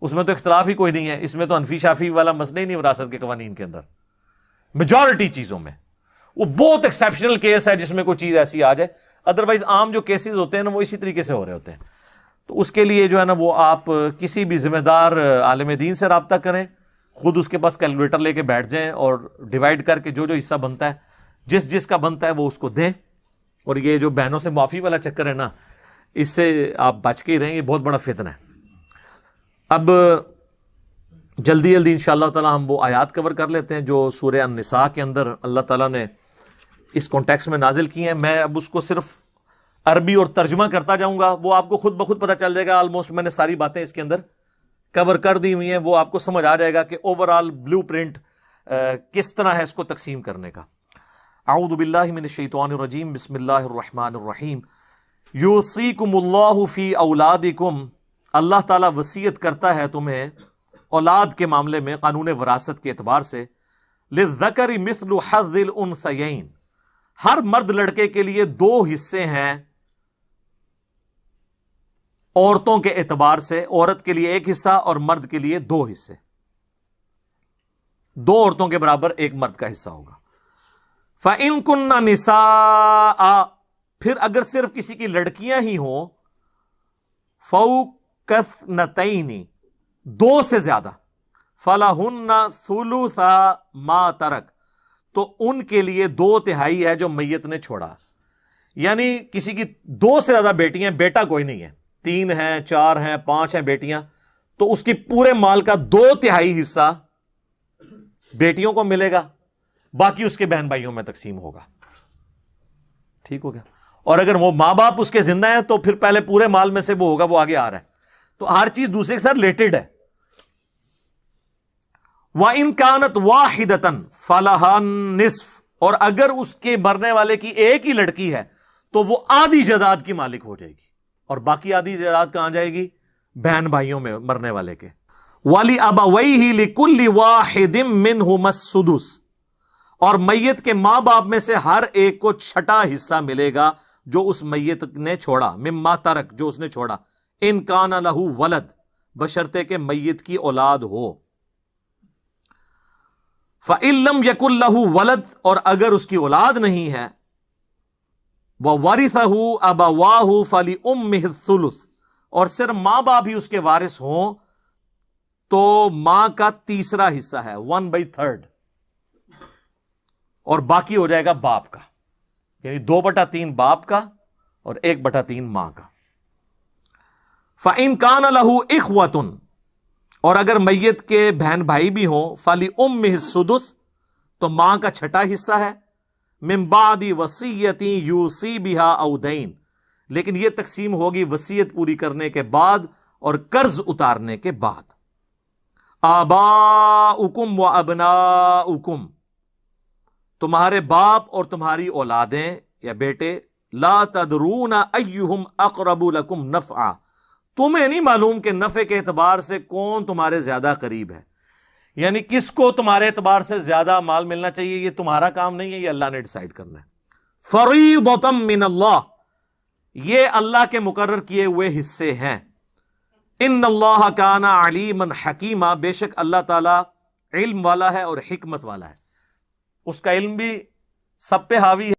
اس میں تو اختلاف ہی کوئی نہیں ہے. اس میں تو حنفی شافی والا مسئلہ ہی نہیں وراثت کے قوانین کے اندر. میجورٹی چیزوں میں وہ بہت ایکسیپشنل کیس ہے جس میں کوئی چیز ایسی آ جائے، ادروائز عام جو کیسز ہوتے ہیں نا وہ اسی طریقے سے ہو رہے ہوتے ہیں. تو اس کے لیے جو ہے نا وہ آپ کسی بھی ذمہ دار عالم دین سے رابطہ کریں، خود اس کے پاس کیلکولیٹر لے کے بیٹھ جائیں اور ڈیوائڈ کر کے جو جو حصہ بنتا ہے، جس جس کا بنتا ہے وہ اس کو دیں. اور یہ جو بہنوں سے معافی والا چکر ہے نا، اس سے آپ بچ کے ہی رہیں، یہ بہت بڑا فتنہ ہے. اب جلدی جلدی انشاءاللہ تعالی ہم وہ آیات کور کر لیتے ہیں جو سورہ النساء کے اندر اللہ تعالیٰ نے اس کانٹیکس میں نازل کی ہیں. میں اب اس کو صرف عربی اور ترجمہ کرتا جاؤں گا، وہ آپ کو خود بخود پتہ چل جائے گا. آلموسٹ میں نے ساری باتیں اس کے اندر کور کر دی ہوئی ہیں، وہ آپ کو سمجھ آ جائے گا کہ اوور آل بلیو پرنٹ کس طرح ہے اس کو تقسیم کرنے کا. اعوذ باللہ من الشیطان الرجیم، بسم اللہ الرحمن الرحیم. یوصیکم اللہ فی اولادکم، اللہ تعالیٰ وصیت کرتا ہے تمہیں اولاد کے معاملے میں، قانون وراثت کے اعتبار سے. للذکر مثل حظ الانثیین، ہر مرد لڑکے کے لیے 2 حصے ہیں عورتوں کے اعتبار سے. عورت کے لیے 1 حصہ اور مرد کے لیے 2 حصے. 2 عورتوں کے برابر 1 مرد کا حصہ ہوگا. فَإِن كُنَّ نِسَاءَ، پھر اگر صرف کسی کی لڑکیاں ہی ہوں، فَوْقَ اثْنَتَيْنِ، 2 سے زیادہ، فَلَهُنَّ ثُلُثَ مَا تَرَكَ، تو ان کے لیے 2/3 ہے جو میت نے چھوڑا. یعنی کسی کی 2 سے زیادہ بیٹیاں، بیٹا کوئی نہیں ہے، 3 ہیں 4 ہیں 5 ہیں بیٹیاں، تو اس کی پورے مال کا 2/3 حصہ بیٹیوں کو ملے گا، باقی اس کے بہن بھائیوں میں تقسیم ہوگا. ٹھیک ہو گیا. اور اگر وہ ماں باپ اس کے زندہ ہیں تو پھر پہلے پورے مال میں سے وہ ہوگا، وہ آگے آ رہا ہے. تو ہر چیز دوسرے کے ساتھ ریلیٹڈ ہے. وَإِن كَانَتْ وَاحِدَةً فَلَهَا النِّصْفُ، اور اگر اس کے مرنے والے کی ایک ہی لڑکی ہے تو وہ آدھی جائیداد کی مالک ہو جائے گی، اور باقی آدھی جائیداد کہاں جائے گی؟ بہن بھائیوں میں مرنے والے کے۔ وَلِأَبَوَيْهِ لِكُلِّ وَاحِدٍ مِّنْهُمَا السُّدُسُ، اور میت کے ماں باپ میں سے ہر ایک کو چھٹا حصہ ملے گا جو اس میت نے چھوڑا، مما ترک، جو اس نے چھوڑا، ان کان لہ ولد، بشرطے کہ میت کی اولاد ہو۔ فَإِن لَّمْ يَكُن لَّهُ ولد، اور اگر اس کی اولاد نہیں ہے، وَوَرِثَهُ أَبَوَاهُ فَلِأُمِّهِ الثُّلُثُ، اور صرف ماں باپ ہی اس کے وارث ہوں تو ماں کا تیسرا حصہ ہے، 1/3، اور باقی ہو جائے گا باپ کا، یعنی 2/3 باپ کا اور 1/3 ماں کا۔ فَإِن كَانَ لَهُ إِخْوَةٌ، اور اگر میت کے بہن بھائی بھی ہوں، فَلِأُمِّهِ السُّدُسُ، تو ماں کا چھٹا حصہ ہے، من بعد وصیت یوصی بها او دین، لیکن یہ تقسیم ہوگی وصیت پوری کرنے کے بعد اور قرض اتارنے کے بعد۔ آباؤکم و ابناؤکم، تمہارے باپ اور تمہاری اولادیں یا بیٹے، لا تدرون ایہم اقرب لکم نفعا، تمہیں نہیں معلوم کہ نفع کے اعتبار سے کون تمہارے زیادہ قریب ہے، یعنی کس کو تمہارے اعتبار سے زیادہ مال ملنا چاہیے، یہ تمہارا کام نہیں ہے، یہ اللہ نے ڈیسائیڈ کرنا ہے۔ فریضۃ من اللہ، یہ اللہ کے مقرر کیے ہوئے حصے ہیں۔ ان اللہ کان علیما حکیما، بے شک اللہ تعالی علم والا ہے اور حکمت والا ہے، اس کا علم بھی سب پہ حاوی ہے۔